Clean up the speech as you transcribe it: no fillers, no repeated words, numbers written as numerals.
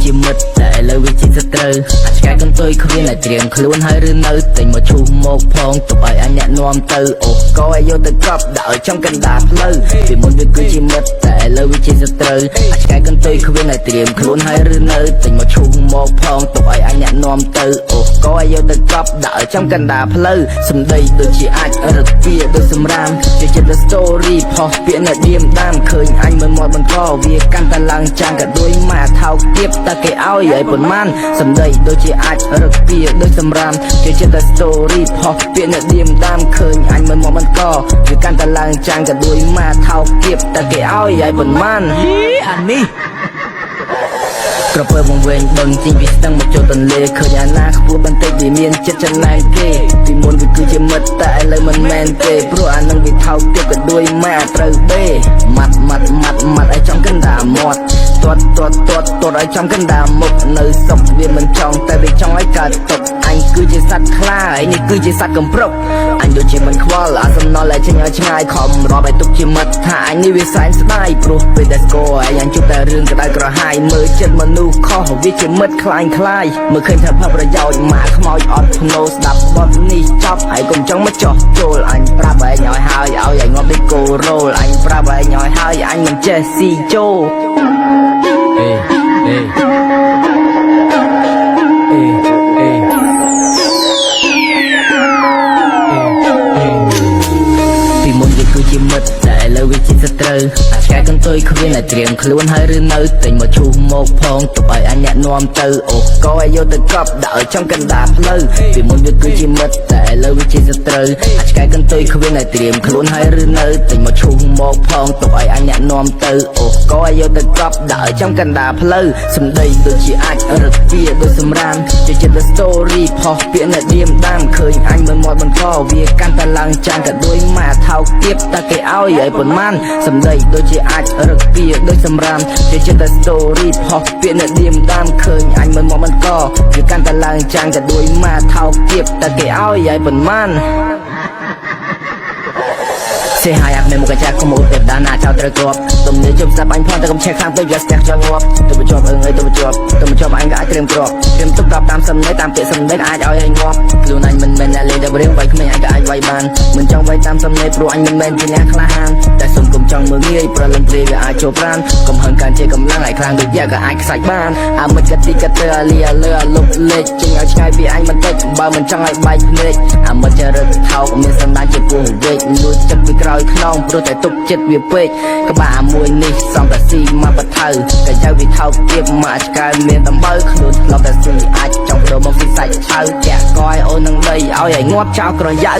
ជាមិត្តតែឥឡូវវាជាសត្រូវអាចឆ្កែកន្ទុយគ្មានតែត្រៀមខ្លួនហើយឬនៅតែមកឈូសមកផងទុកឲ្យអញអ្នកនាំទៅអូក៏ឲ្យយកទៅកប់ដាក់ឲ្យចំកណ្ដាលផ្លូវពីមុនវាគឺជាមិត្តតែឥឡូវវាជាសត្រូវអាចឆ្កែកន្ទុយគ្មានតែត្រៀមខ្លួនហើយឬនៅតែមកឈូសមកផងទុកឲ្យអញអ្នកនាំទៅអូក៏ឲ្យយកទៅកប់ដាក់ឲ្យចំកណ្ដាលផ្លូវសំដីដូចជាអាចរឹកពីដូចសម្រាមជាចិត្ត story ផុសពាក្យអ្នកឌៀមដាមឃើញអញមើលមាត់បន្តវាកាន់តែឡើងចាំងក៏ដូចម៉ាថោកទៀតតែគេឲ្យប៉ុន្មានសំដីដូចជាអាចរឹកពីដូចសម្រាមជាចិត្ត story ផុសពាក្យអ្នកឌៀមដាមឃើញអញមើលមាត់បន្តវាកាន់តែឡើងចាំងក៏ដូចម៉ាថោកទៀតតែគេឲ្យប៉ុន្មានអានេះក្រពើវងវែងដឹងជីងពីស្ទឹងមកចូលទន្លេឃើញអាណាខ្ពស់បន្តិចវាមានចិត្តចំណែងគេពីមុនវាគឺជាមិត្តតែឥឡូវមិនមែនទេព្រោះអានឹងវាថោកទៀតក៏ដូចម៉ែត្រូវបេម៉ាត់ឲ្យចំកណ្ដាលមាត់ទាត់ឲ្យចំកណ្ដាលមុខនៅសុកវាមិនចង់តែវាចង់ឲ្យកើតទុកអញគឺជាសត្វខ្លាឯនេះគឺជាសត្វកំប្រុកអញដូចជាមិនខ្វល់អាសំណល់ឲ្យចេញឲ្យឆ្ងាយខំរាប់ឲ្យទុកជាមិត្តថាអញនេះវាសែនស្ដាយព្រោះពេលតែស្គាល់អញជួបតែរឿងក្តៅក្រហាយមើលចិត្តមនុស្សខុសវាជាមិត្តខ្លាយមើលឃើញថាផលប្រយោជន៍ម៉ាខ្មោចអត់ភ្នោស្ដាប់បទនេះចប់ហើយកុំចង់មកចោះចូលអញប្រាប់ឯងឲ្យហើយឲ្យងាប់ដូចគោរ៉ូលអញប្រាប់ឯងឲ្យហើយអញមិនចេះស៊ីចូលពីមុនវាគឺជាមិត្តតែឥឡូវវាជាសត្រូវអាចឆ្កែកន្ទុយគ្មានតែត្រៀមខ្លួនហើយឬនៅតែមកឈូសមកផងទុកឲ្យអញអ្នកនាំទៅអូក៏ឲ្យយកទៅកប់ដាក់ឲ្យចំកណ្ដាលផ្លូវពីមុនវាគឺជាមិត្តតែឥឡូវវាជាសត្រូវអាចឆ្កែកន្ទុយគ្មានតែត្រៀមខ្លួនហើយឬនៅតែមកឈូសមកផងទុកឲ្យអញអ្នកនាំទៅអូក៏ឲ្យយកទៅកប់ដាក់ឲ្យចំកណ្ដាលផ្លូវសំដីដូចជាអាចរឹកពីដូចសម្រាមជាចិត្ត story ផុសពាក្យអ្នកឌៀមដាមឃើញអញមើលមាត់បន្តវាកាន់តែឡើងចាំងក៏ដូចម៉ាថោកទៀតតែគេឲ្យប៉ុន្មានសំដីដូចជាអាចរឹកពីដូចសម្រាមជាចិត្ត story ផុសពាក្យអ្នកឌៀមដាមឃើញអញមើលមាត់បន្តវាកាន់តែឡើងចាំងក៏ដូចម៉ាថោកទៀតតែគេឲ្យប៉ុន្មានសេហើយអាប់មេមុខកាចាកុំអ៊ុតទេដាណាចោលត្រូវគ្រាប់ទំនេរជុំស្ដាប់អញផងតែកុំឆេះខាងពេកវាស្ទះចង់ងាប់ទៅបញ្ចប់អើងអើយទៅបញ្ចប់អញក៏អាចត្រៀមគ្រាប់ទុកប្រាប់តាមសំណេរតាមពាក្យសំណេរអាចឲ្យអញងាប់ខ្លួនអញមិនមែនអ្នកលេងតែរៀងវាយក្មេងអញក៏អាចវាយបានមិនចង់វាយតាមសំណេរព្រោះអញមិនមែនជាអ្នកក្លាហានតែសុំកុំចង់មើលងាយប្រលឹងព្រាយវាអាចចូលប្រានកុំហឹងកាន់ជាកម្លាំងឲ្យខ្លាំងដូចយ៉ាក៏អាចខ្សាច់បានអាមិនកតិកតើលាលើលុបលេខចេញឲ្យឆ្ងាយពីអញបន្តិចបើមិនចង់ឲ្យបែកភ្នែកអាមិកចរិតថោកមានសន្តានជាពោះវែកលួចចិត្តពីក្រោយខ្នងព្រោះតែទុកចិត្តវាពេកក្បាលមួយនេះសំតែស៊ីមកបថៅតែចៅវាថោកទៀតមកឆ្កែមានដំបៅខ្លួនធ្លាប់តែស៊ីអាចចង់បដូរមកពីសាច់ឆៅចាក់កយអូននឹងដីឲ្យងាប់ចោលក្រយៅ